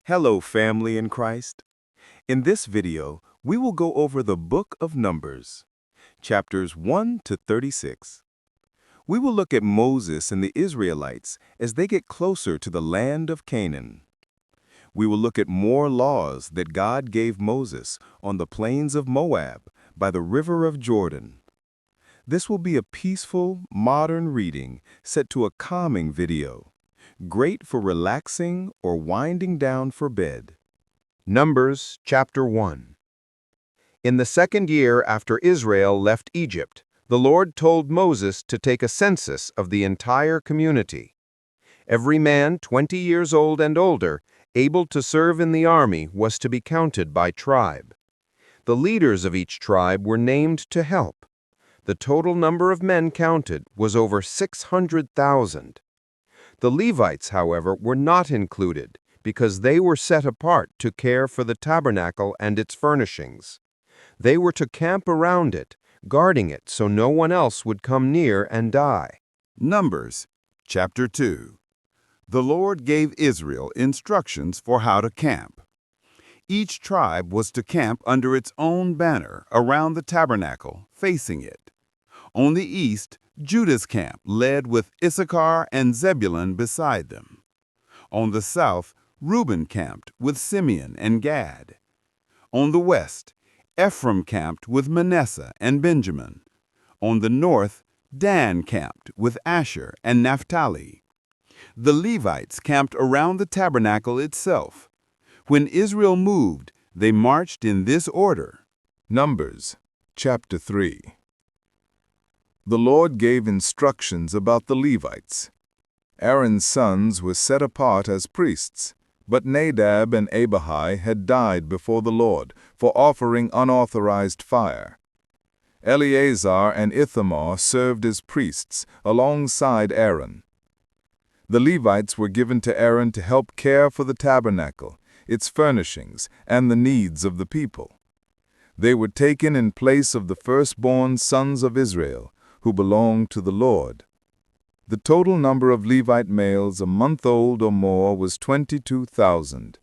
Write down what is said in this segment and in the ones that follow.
Hello, family in Christ. In this video, we will go over the Book of Numbers, chapters 1 to 36. We will look at Moses and the Israelites as they get closer to the land of Canaan. We will look at more laws that God gave Moses on the plains of Moab by the river of Jordan. This will be a peaceful, modern reading set to a calming video, great for relaxing or winding down for bed. Numbers chapter 1. In the second year after Israel left Egypt, the Lord told Moses to take a census of the entire community. Every man 20 years old and older, able to serve in the army, was to be counted by tribe. The leaders of each tribe were named to help. The total number of men counted was over 600,000. The Levites, however, were not included because they were set apart to care for the tabernacle and its furnishings. They were to camp around it, guarding it so no one else would come near and die. Numbers chapter 2. The Lord gave Israel instructions for how to camp. Each tribe was to camp under its own banner around the tabernacle, facing it. On the east, Judah's camp led with Issachar and Zebulun beside them. On the south, Reuben camped with Simeon and Gad. On the west, Ephraim camped with Manasseh and Benjamin. On the north, Dan camped with Asher and Naphtali. The Levites camped around the tabernacle itself. When Israel moved, they marched in this order. Numbers chapter 3. The Lord gave instructions about the Levites. Aaron's sons were set apart as priests, but Nadab and Abihu had died before the Lord for offering unauthorized fire. Eleazar and Ithamar served as priests alongside Aaron. The Levites were given to Aaron to help care for the tabernacle, its furnishings, and the needs of the people. They were taken in place of the firstborn sons of Israel, who belonged to the Lord. The total number of Levite males a month old or more was 22,000.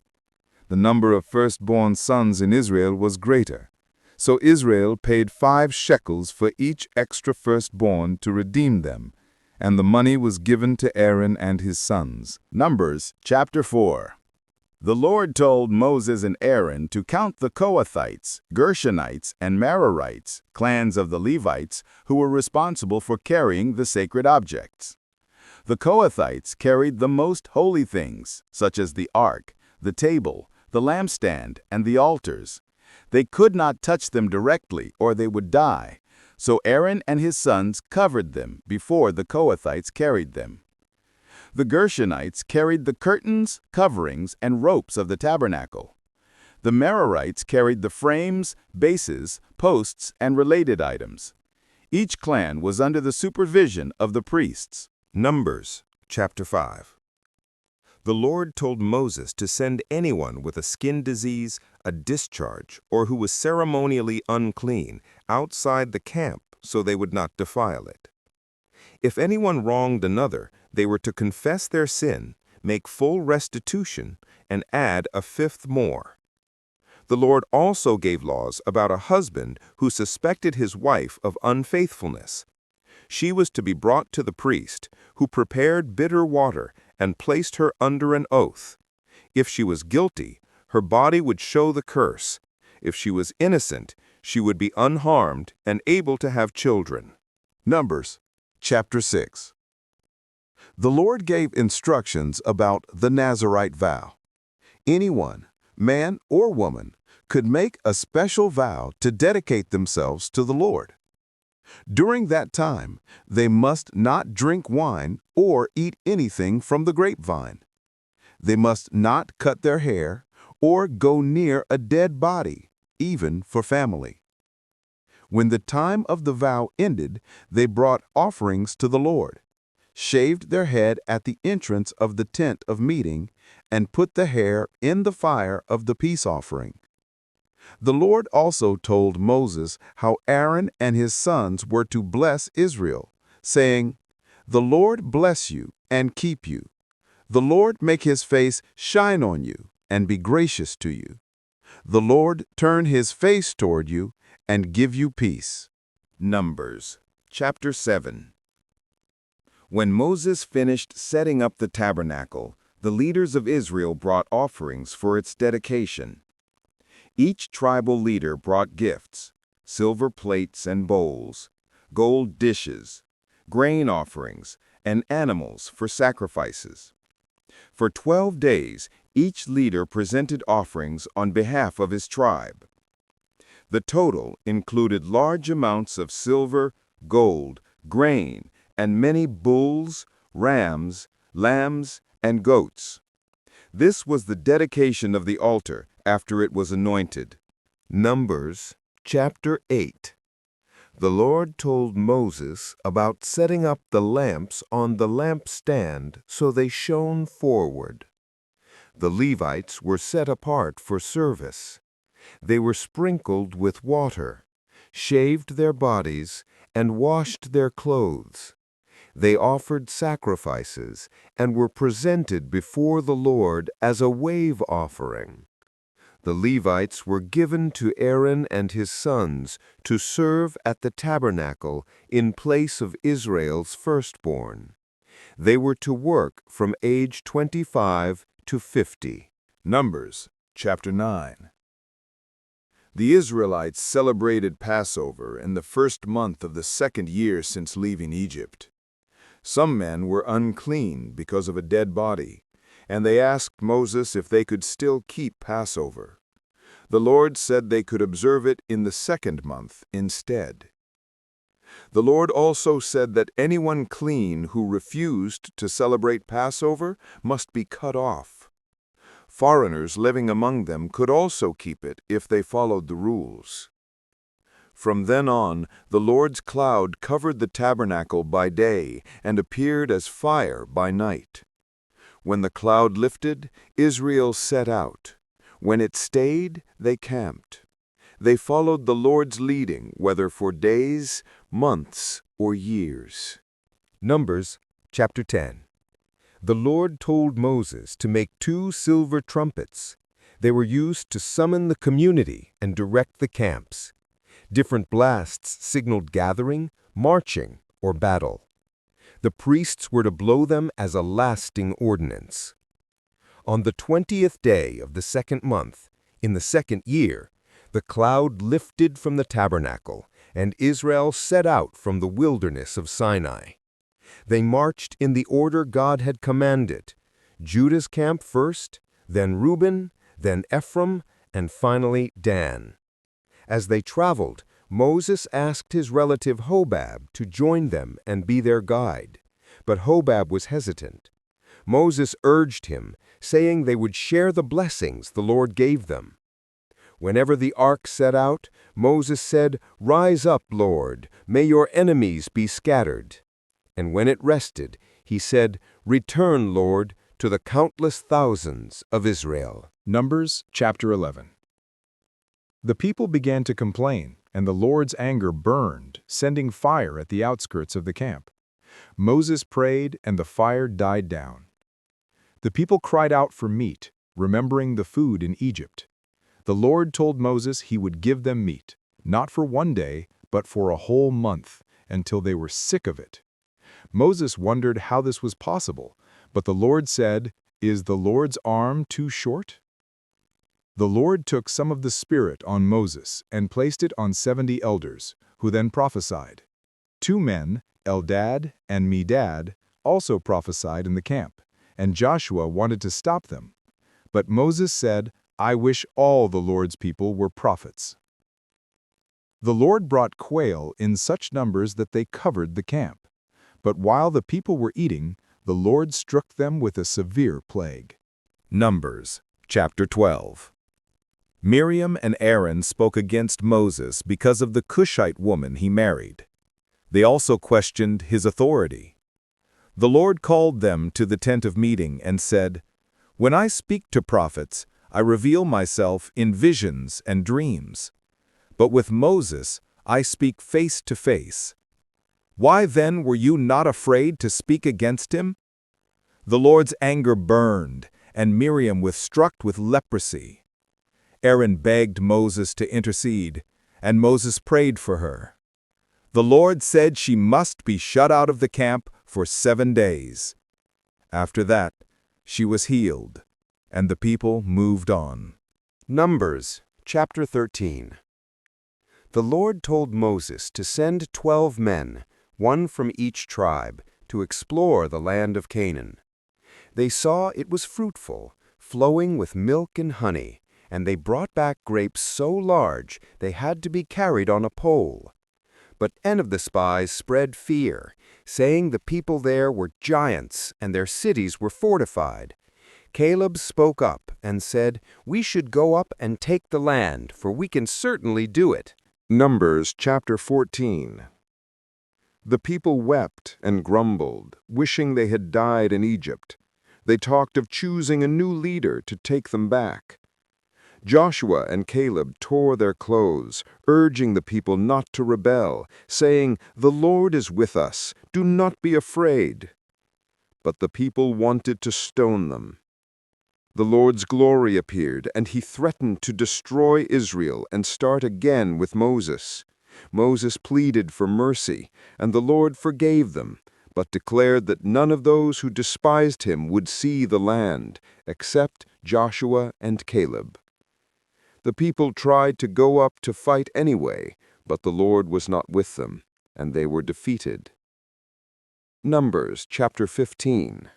The number of firstborn sons in Israel was greater, so Israel paid 5 shekels for each extra firstborn to redeem them, and the money was given to Aaron and his sons. Numbers chapter 4. The Lord told Moses and Aaron to count the Kohathites, Gershonites, and Merarites, clans of the Levites, who were responsible for carrying the sacred objects. The Kohathites carried the most holy things, such as the ark, the table, the lampstand, and the altars. They could not touch them directly or they would die, so Aaron and his sons covered them before the Kohathites carried them. The Gershonites carried the curtains, coverings, and ropes of the tabernacle. The Merarites carried the frames, bases, posts, and related items. Each clan was under the supervision of the priests. Numbers chapter 5. The Lord told Moses to send anyone with a skin disease, a discharge, or who was ceremonially unclean outside the camp so they would not defile it. If anyone wronged another, they were to confess their sin, make full restitution, and add a 5th more. The Lord also gave laws about a husband who suspected his wife of unfaithfulness. She was to be brought to the priest, who prepared bitter water and placed her under an oath. If she was guilty, her body would show the curse. If she was innocent, she would be unharmed and able to have children. Numbers chapter 6. The Lord gave instructions about the Nazirite vow. Anyone, man or woman, could make a special vow to dedicate themselves to the Lord. During that time, they must not drink wine or eat anything from the grapevine. They must not cut their hair or go near a dead body, even for family. When the time of the vow ended, they brought offerings to the Lord, shaved their head at the entrance of the tent of meeting, and put the hair in the fire of the peace offering. The Lord also told Moses how Aaron and his sons were to bless Israel, saying, "The Lord bless you and keep you. The Lord make his face shine on you and be gracious to you. The Lord turn his face toward you and give you peace. Numbers, chapter 7. When Moses finished setting up the tabernacle, the leaders of Israel brought offerings for its dedication. Each tribal leader brought gifts, silver plates and bowls, gold dishes, grain offerings, and animals for sacrifices. For 12 days, each leader presented offerings on behalf of his tribe. The total included large amounts of silver, gold, grain, and many bulls, rams, lambs, and goats. This was the dedication of the altar after it was anointed. Numbers, chapter 8. The Lord told Moses about setting up the lamps on the lampstand so they shone forward. The Levites were set apart for service. They were sprinkled with water, shaved their bodies, and washed their clothes. They offered sacrifices and were presented before the Lord as a wave offering. The Levites were given to Aaron and his sons to serve at the tabernacle in place of Israel's firstborn. They were to work from age 25 to 50. Numbers, chapter 9. The Israelites celebrated Passover in the first month of the second year since leaving Egypt. Some men were unclean because of a dead body, and they asked Moses if they could still keep Passover. The Lord said they could observe it in the second month instead. The Lord also said that anyone clean who refused to celebrate Passover must be cut off. Foreigners living among them could also keep it if they followed the rules. From then on, the Lord's cloud covered the tabernacle by day and appeared as fire by night. When the cloud lifted, Israel set out. When it stayed, they camped. They followed the Lord's leading, whether for days, months, or years. Numbers, chapter 10. The Lord told Moses to make 2 silver trumpets. They were used to summon the community and direct the camps. Different blasts signaled gathering, marching, or battle. The priests were to blow them as a lasting ordinance. On the 20th day of the second month, in the second year, the cloud lifted from the tabernacle, and Israel set out from the wilderness of Sinai. They marched in the order God had commanded: Judah's camp first, then Reuben, then Ephraim, and finally Dan. As they traveled, Moses asked his relative Hobab to join them and be their guide. But Hobab was hesitant. Moses urged him, saying they would share the blessings the Lord gave them. Whenever the ark set out, Moses said, "Rise up, Lord, may your enemies be scattered." And when it rested, he said, "Return, Lord, to the countless thousands of Israel." Numbers, chapter 11. The people began to complain, and the Lord's anger burned, sending fire at the outskirts of the camp. Moses prayed, and the fire died down. The people cried out for meat, remembering the food in Egypt. The Lord told Moses he would give them meat, not for one day, but for a whole month, until they were sick of it. Moses wondered how this was possible, but the Lord said, "Is the Lord's arm too short?" The Lord took some of the Spirit on Moses and placed it on 70 elders, who then prophesied. 2 men, Eldad and Medad, also prophesied in the camp, and Joshua wanted to stop them. But Moses said, "I wish all the Lord's people were prophets." The Lord brought quail in such numbers that they covered the camp. But while the people were eating, the Lord struck them with a severe plague. Numbers, chapter 12. Miriam and Aaron spoke against Moses because of the Cushite woman he married. They also questioned his authority. The Lord called them to the tent of meeting and said, "When I speak to prophets, I reveal myself in visions and dreams. But with Moses, I speak face to face. Why then were you not afraid to speak against him?" The Lord's anger burned, and Miriam was struck with leprosy. Aaron begged Moses to intercede, and Moses prayed for her. The Lord said she must be shut out of the camp for 7 days. After that, she was healed, and the people moved on. Numbers, chapter 13. The Lord told Moses to send 12 men, one from each tribe, to explore the land of Canaan. They saw it was fruitful, flowing with milk and honey, and they brought back grapes so large they had to be carried on a pole. But 10 of the spies spread fear, saying the people there were giants and their cities were fortified. Caleb spoke up and said, "We should go up and take the land, for we can certainly do it." Numbers chapter 14. The people wept and grumbled, wishing they had died in Egypt. They talked of choosing a new leader to take them back. Joshua and Caleb tore their clothes, urging the people not to rebel, saying, "The Lord is with us, do not be afraid." But the people wanted to stone them. The Lord's glory appeared, and he threatened to destroy Israel and start again with Moses. Moses pleaded for mercy, and the Lord forgave them, but declared that none of those who despised him would see the land, except Joshua and Caleb. The people tried to go up to fight anyway, but the Lord was not with them, and they were defeated. Numbers chapter 15.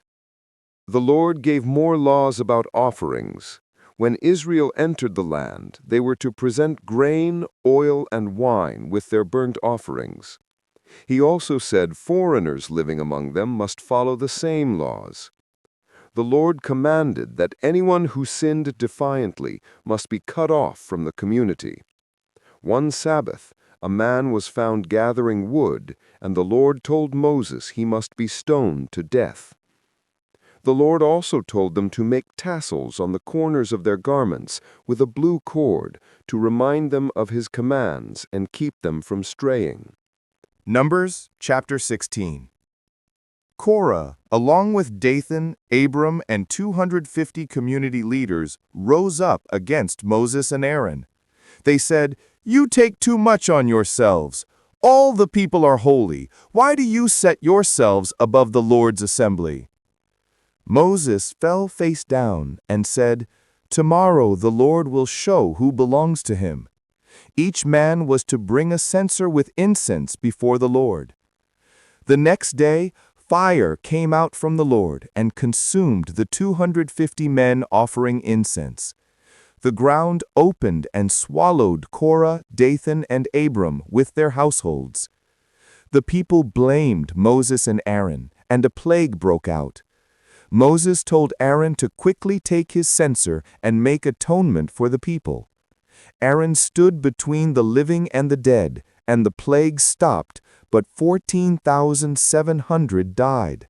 The Lord gave more laws about offerings. When Israel entered the land, they were to present grain, oil, and wine with their burnt offerings. He also said foreigners living among them must follow the same laws. The Lord commanded that anyone who sinned defiantly must be cut off from the community. One Sabbath, a man was found gathering wood, and the Lord told Moses he must be stoned to death. The Lord also told them to make tassels on the corners of their garments with a blue cord to remind them of his commands and keep them from straying. Numbers chapter 16. Korah, along with Dathan, Abram, and 250 community leaders, rose up against Moses and Aaron. They said, "You take too much on yourselves. All the people are holy. Why do you set yourselves above the Lord's assembly?" Moses fell face down and said, "Tomorrow the Lord will show who belongs to him." Each man was to bring a censer with incense before the Lord. The next day, fire came out from the Lord and consumed the 250 men offering incense. The ground opened and swallowed Korah, Dathan, and Abram with their households. The people blamed Moses and Aaron, and a plague broke out. Moses told Aaron to quickly take his censer and make atonement for the people. Aaron stood between the living and the dead, and the plague stopped, but 14,700 died.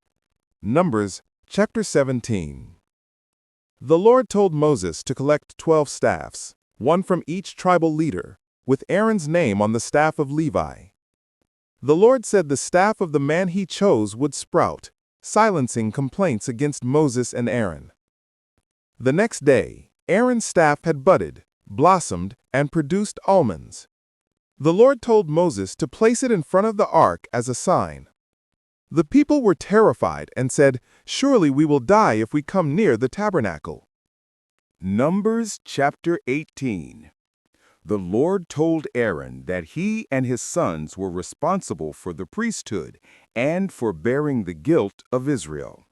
Numbers chapter 17. The Lord told Moses to collect 12 staffs, one from each tribal leader, with Aaron's name on the staff of Levi. The Lord said the staff of the man he chose would sprout, silencing complaints against Moses and Aaron. The next day, Aaron's staff had budded, blossomed, and produced almonds. The Lord told Moses to place it in front of the ark as a sign. The people were terrified and said, "Surely we will die if we come near the tabernacle." Numbers chapter 18. The Lord told Aaron that he and his sons were responsible for the priesthood and for bearing the guilt of Israel.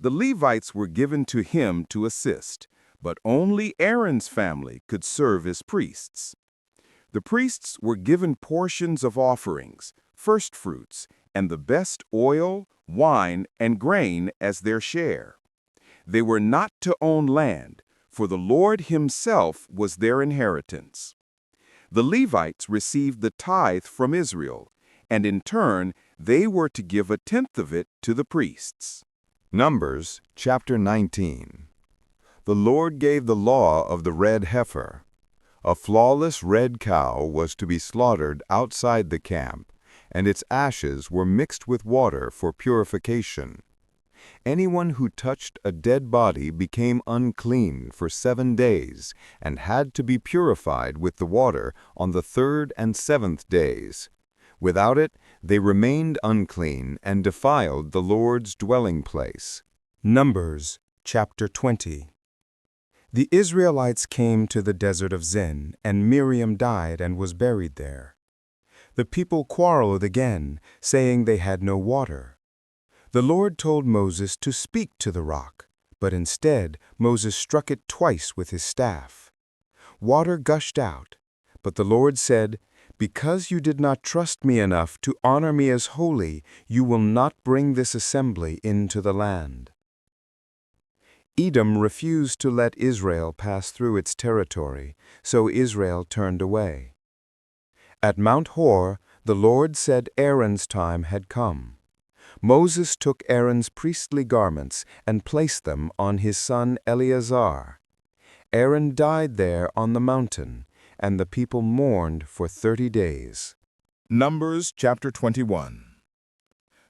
The Levites were given to him to assist, but only Aaron's family could serve as priests. The priests were given portions of offerings, first fruits, and the best oil, wine, and grain as their share. They were not to own land, for the Lord himself was their inheritance. The Levites received the tithe from Israel, and in turn they were to give 1/10 of it to the priests. Numbers chapter 19. The Lord gave the law of the red heifer. A flawless red cow was to be slaughtered outside the camp, and its ashes were mixed with water for purification. Anyone who touched a dead body became unclean for 7 days and had to be purified with the water on the 3rd and 7th days. Without it, they remained unclean and defiled the Lord's dwelling place. Numbers chapter 20. The Israelites came to the desert of Zin, and Miriam died and was buried there. The people quarreled again, saying they had no water. The Lord told Moses to speak to the rock, but instead Moses struck it twice with his staff. Water gushed out, but the Lord said, "Because you did not trust me enough to honor me as holy, you will not bring this assembly into the land." Edom refused to let Israel pass through its territory, so Israel turned away. At Mount Hor, the Lord said Aaron's time had come. Moses took Aaron's priestly garments and placed them on his son Eleazar. Aaron died there on the mountain, and the people mourned for 30 days. Numbers chapter 21.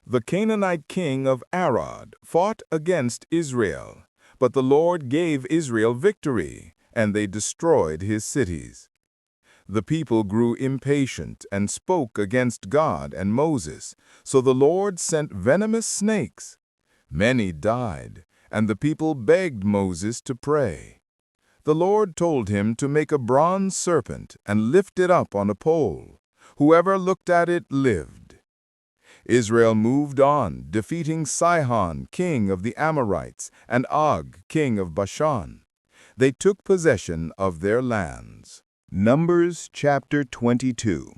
The Canaanite king of Arad fought against Israel, but the Lord gave Israel victory, and they destroyed his cities. The people grew impatient and spoke against God and Moses, so the Lord sent venomous snakes. Many died, and the people begged Moses to pray. The Lord told him to make a bronze serpent and lift it up on a pole. Whoever looked at it lived. Israel moved on, defeating Sihon, king of the Amorites, and Og, king of Bashan. They took possession of their lands. Numbers chapter 22.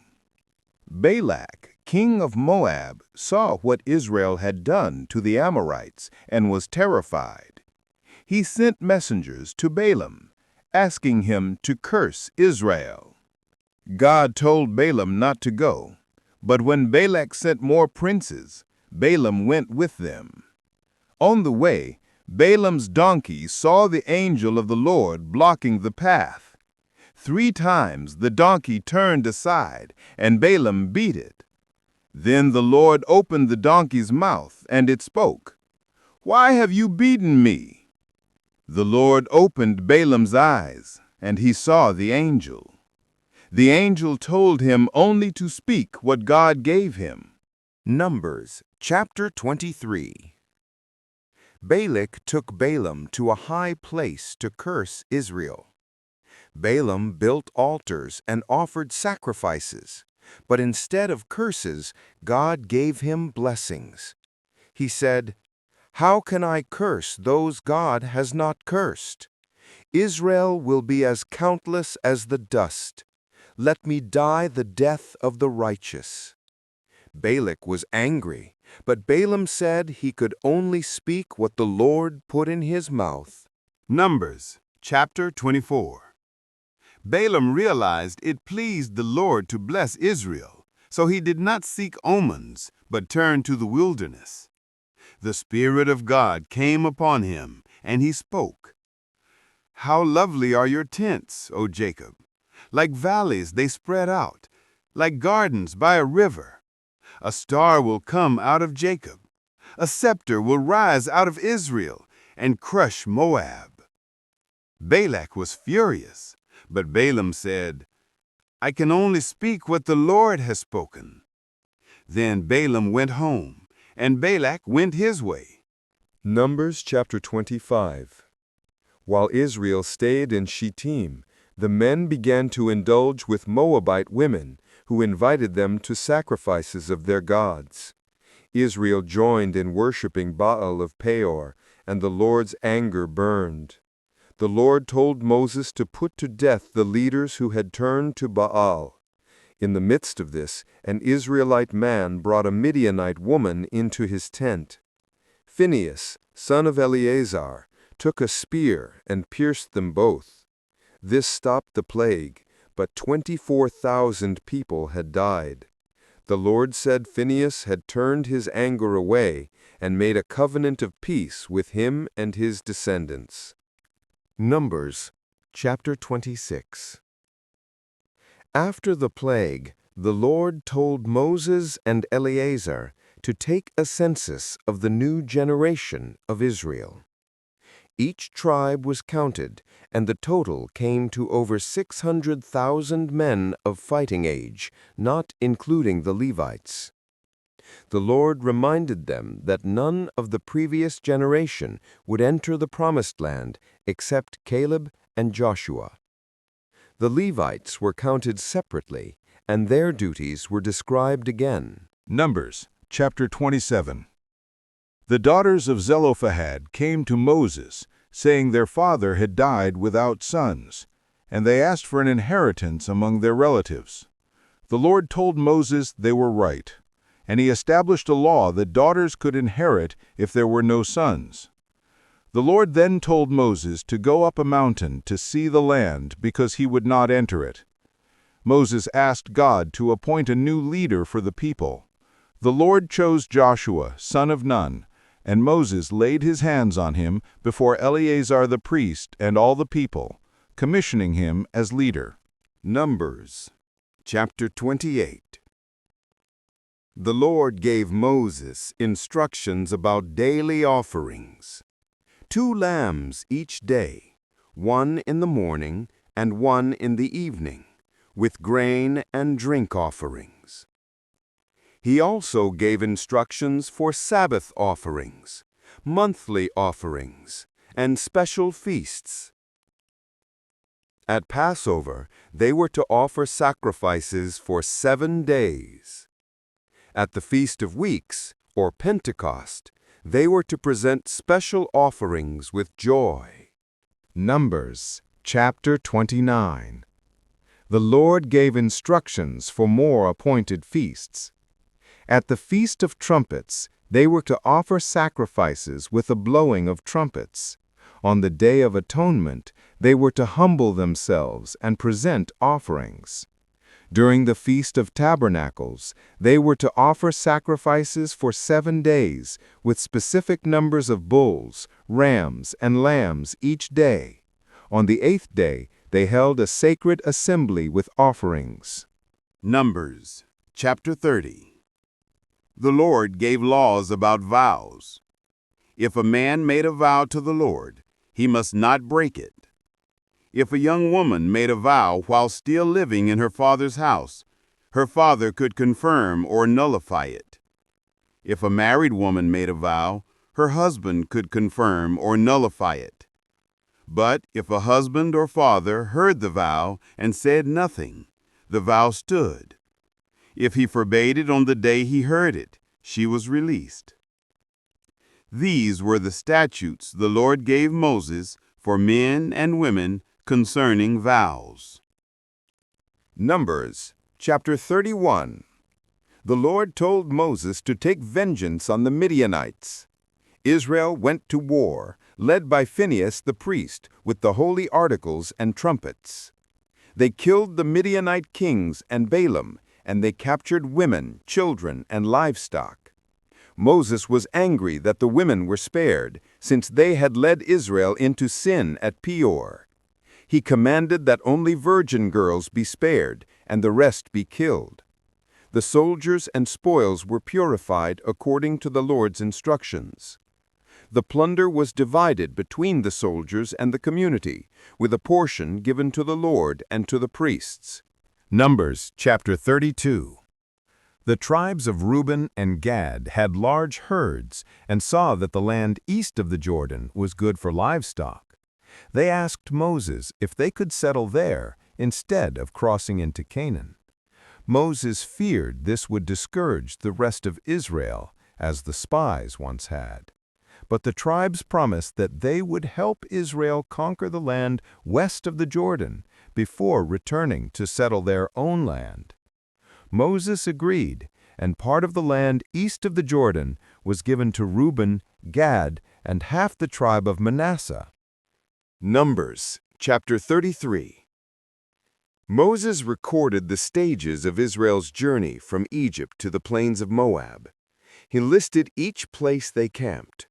Balak, king of Moab, saw what Israel had done to the Amorites and was terrified. He sent messengers to Balaam, asking him to curse Israel. God told Balaam not to go, but when Balak sent more princes, Balaam went with them. On the way, Balaam's donkey saw the angel of the Lord blocking the path. 3 times the donkey turned aside, and Balaam beat it. Then the Lord opened the donkey's mouth, and it spoke, "Why have you beaten me?" The Lord opened Balaam's eyes, and he saw the angel. The angel told him only to speak what God gave him. Numbers chapter 23. Balak took Balaam to a high place to curse Israel. Balaam built altars and offered sacrifices, but instead of curses, God gave him blessings. He said, "How can I curse those God has not cursed? Israel will be as countless as the dust. Let me die the death of the righteous." Balak was angry, but Balaam said he could only speak what the Lord put in his mouth. Numbers chapter 24. Balaam realized it pleased the Lord to bless Israel, so he did not seek omens, but turned to the wilderness. The Spirit of God came upon him, and he spoke. "How lovely are your tents, O Jacob! Like valleys they spread out, like gardens by a river. A star will come out of Jacob. A scepter will rise out of Israel and crush Moab." Balak was furious, but Balaam said, "I can only speak what the Lord has spoken." Then Balaam went home, and Balak went his way. Numbers chapter 25. While Israel stayed in Shittim, the men began to indulge with Moabite women, who invited them to sacrifices of their gods. Israel joined in worshiping Baal of Peor, and the Lord's anger burned. The Lord told Moses to put to death the leaders who had turned to Baal. In the midst of this, an Israelite man brought a Midianite woman into his tent. Phinehas, son of Eleazar, took a spear and pierced them both. This stopped the plague, but 24,000 people had died. The Lord said Phinehas had turned his anger away and made a covenant of peace with him and his descendants. Numbers chapter 26. After the plague, the Lord told Moses and Eleazar to take a census of the new generation of Israel. Each tribe was counted, and the total came to over 600,000 men of fighting age, not including the Levites. The Lord reminded them that none of the previous generation would enter the Promised Land except Caleb and Joshua. The Levites were counted separately, and their duties were described again. Numbers, chapter 27. The daughters of Zelophehad came to Moses, saying their father had died without sons, and they asked for an inheritance among their relatives. The Lord told Moses they were right, and he established a law that daughters could inherit if there were no sons. The Lord then told Moses to go up a mountain to see the land because he would not enter it. Moses asked God to appoint a new leader for the people. The Lord chose Joshua, son of Nun, and Moses laid his hands on him before Eleazar the priest and all the people, commissioning him as leader. Numbers, chapter 28. The Lord gave Moses instructions about daily offerings. 2 lambs each day, 1 in the morning and 1 in the evening, with grain and drink offerings. He also gave instructions for Sabbath offerings, monthly offerings, and special feasts. At Passover, they were to offer sacrifices for 7 days. At the Feast of Weeks, or Pentecost, they were to present special offerings with joy. Numbers, chapter 29. The Lord gave instructions for more appointed feasts. At the Feast of Trumpets, they were to offer sacrifices with a blowing of trumpets. On the Day of Atonement, they were to humble themselves and present offerings. During the Feast of Tabernacles, they were to offer sacrifices for 7 days, with specific numbers of bulls, rams, and lambs each day. On the 8th day, they held a sacred assembly with offerings. Numbers, chapter 30. The Lord gave laws about vows. If a man made a vow to the Lord, he must not break it. If a young woman made a vow while still living in her father's house, her father could confirm or nullify it. If a married woman made a vow, her husband could confirm or nullify it. But if a husband or father heard the vow and said nothing, the vow stood. If he forbade it on the day he heard it, she was released. These were the statutes the Lord gave Moses for men and women concerning vows. Numbers, chapter 31. The Lord told Moses to take vengeance on the Midianites. Israel went to war, led by Phinehas the priest, with the holy articles and trumpets. They killed the Midianite kings and Balaam, and they captured women, children, and livestock. Moses was angry that the women were spared, since they had led Israel into sin at Peor. He commanded that only virgin girls be spared, and the rest be killed. The soldiers and spoils were purified according to the Lord's instructions. The plunder was divided between the soldiers and the community, with a portion given to the Lord and to the priests. Numbers, chapter 32. The tribes of Reuben and Gad had large herds and saw that the land east of the Jordan was good for livestock. They asked Moses if they could settle there instead of crossing into Canaan. Moses feared this would discourage the rest of Israel, as the spies once had. But the tribes promised that they would help Israel conquer the land west of the Jordan before returning to settle their own land. Moses agreed, and part of the land east of the Jordan was given to Reuben, Gad, and half the tribe of Manasseh. Numbers, chapter 33. Moses recorded the stages of Israel's journey from Egypt to the plains of Moab. He listed each place they camped.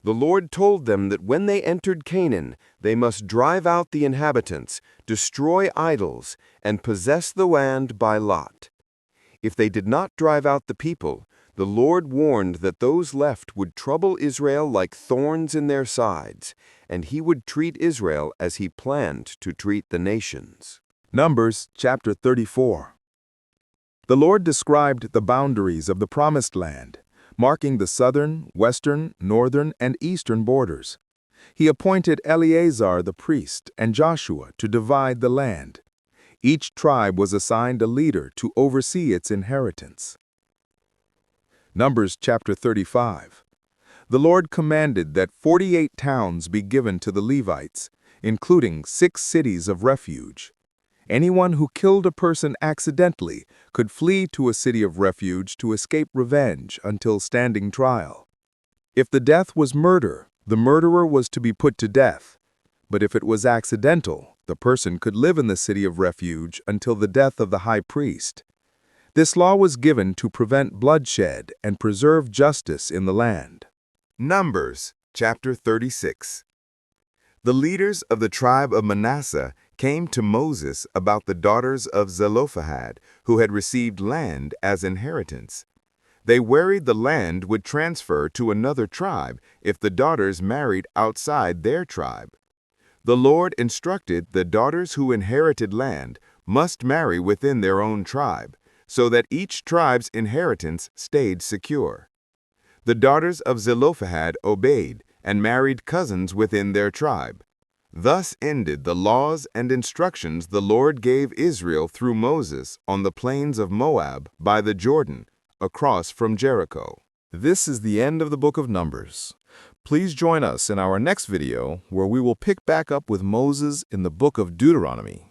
The Lord told them that when they entered Canaan, they must drive out the inhabitants, destroy idols, and possess the land by lot. If they did not drive out the people, The Lord warned that those left would trouble Israel like thorns in their sides, and he would treat Israel as he planned to treat the nations. Numbers chapter 34. The Lord described the boundaries of the Promised Land, marking the southern, western, northern, and eastern borders. He appointed Eleazar the priest and Joshua to divide the land. Each tribe was assigned a leader to oversee its inheritance. Numbers chapter 35. The Lord commanded that 48 towns be given to the Levites, including 6 cities of refuge. Anyone who killed a person accidentally could flee to a city of refuge to escape revenge until standing trial. If the death was murder, the murderer was to be put to death. But if it was accidental, the person could live in the city of refuge until the death of the high priest. This law was given to prevent bloodshed and preserve justice in the land. Numbers chapter 36. The leaders of the tribe of Manasseh came to Moses about the daughters of Zelophehad, who had received land as inheritance. They worried the land would transfer to another tribe if the daughters married outside their tribe. The Lord instructed the daughters who inherited land must marry within their own tribe, so that each tribe's inheritance stayed secure. The daughters of Zelophehad obeyed and married cousins within their tribe. Thus ended the laws and instructions the Lord gave Israel through Moses on the plains of Moab by the Jordan, across from Jericho. This is the end of the book of Numbers. Please join us in our next video where we will pick back up with Moses in the book of Deuteronomy.